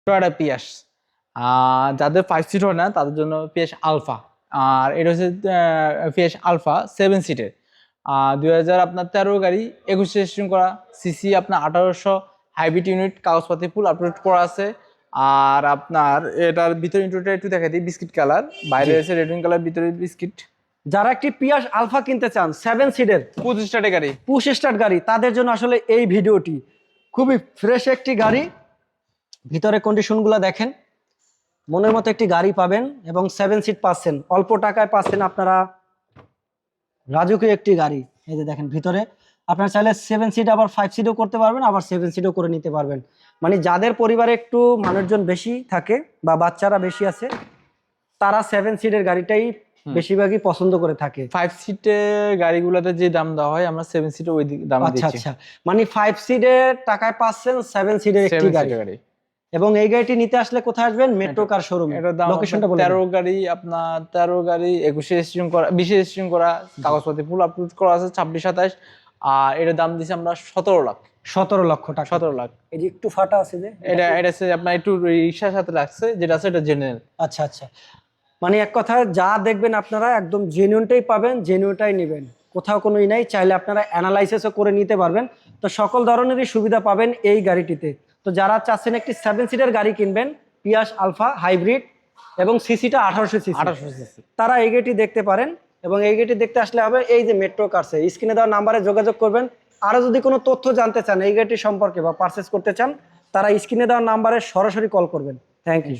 Toyota পিয়াস। যাদের 5 seat হয় না তাদের জন্য পিয়াস আলফা। আর এটা হচ্ছে পিয়াস আলফা 7 সিটের। 2000 আপনার 13 গাড়ি, 21 রেজিস্ট্রেশন করা, সিসি আপনার 1800, হাইব্রিড ইউনিট, কাগজপাতি ফুল আপলোড করা আছে। আর আপনার এটার ভিতরে ইন্টুটা একটু দেখা দিই, বিস্কিট কালার, বাইরে আছে রেড কালার, ভিতরে বিস্কিট। যারা একটি পিয়াস আলফা কিনতে চান 7 সিটের 25 স্টার্টের গাড়ি, পুশ স্টার্ট গাড়ি, তাদের জন্য আসলে এই ভিডিওটি খুবই ফ্রেশ একটি গাড়ি। ভিতরে কন্ডিশনগুলো দেখেন, মনের মতো একটি গাড়ি পাবেন এবং 7 সিট পাচ্ছেন, অল্প টাকায় পাচ্ছেন আপনারা রাজকীয় একটি গাড়ি। এই যে দেখেন ভিতরে আপনারা চাইলে 7 সিট আবার 5 সিটও করতে পারবেন, আবার 7 সিটও করে নিতে পারবেন। মানে যাদের পরিবারে একটু মানুষজন বেশি থাকে বা বাচ্চারা বেশি আছে, তারা 7 সিটের গাড়িটাই বেশিরভাগই পছন্দ করে থাকে। 5 সিটের গাড়িগুলোতে যে দাম দেওয়া হয় আমরা 7 সিটে ওই দাম আচ্ছা দিচ্ছি। আচ্ছা, মানে 5 সিটের টাকায় পাচ্ছেন 7 সিটের একটি 7 গাড়ি। সিটের গাড়ি। এবং এই গাড়িটি নিতে আসলে কোথায় আসবেন? মেট্রো কার শোরুমে। এটার দাম লোকেশনটা বলে 13 গাড়ি, আপনার 13 গাড়ি 21 রেজিস্ট্রেশন করা, 20 রেজিস্ট্রেশন করা, কাগজপত্র ফুল আপলোড করা আছে 26 27। আর এটার দাম দিছি আমরা 17 লাখ। 17 লক্ষ টাকা। 17 লাখ। এই যে একটু ফাটা আছে যে এটা হচ্ছে আপনার একটু রিক্সার সাথে লাগছে, যেটা আছে এটা জেনারেল। আচ্ছা আচ্ছা, মানে এক কথায় যা দেখবেন আপনারা একদম জেনুইনটাই পাবেন, জেনুইনটাই নেবেন, কোথাও কোনো ই নাই। চাইলে আপনারা অ্যানালাইসিসও করে নিতে পারবেন। তো সকল ধরনেরই সুবিধা পাবেন এই গাড়িটিতে। তো যারা চাচ্ছেন একটি 7 সিটের গাড়ি কিনবেন, পিয়াস আলফা হাইব্রিড এবং সিসিটা 1800 সিসি, 1800 সিসি, তারা এই গাড়িটি দেখতে পারেন। এবং এই গাড়িটি দেখতে আসলে হবে এই যে মেট্রো কার্সে স্ক্রিনে দেওয়া নাম্বারে যোগাযোগ করবেন। আরও যদি কোনো তথ্য জানতে চান এই গাড়িটি সম্পর্কে বা পারচেস করতে চান, তারা স্ক্রিনে দেওয়া নাম্বারে সরাসরি কল করবেন। Thank you.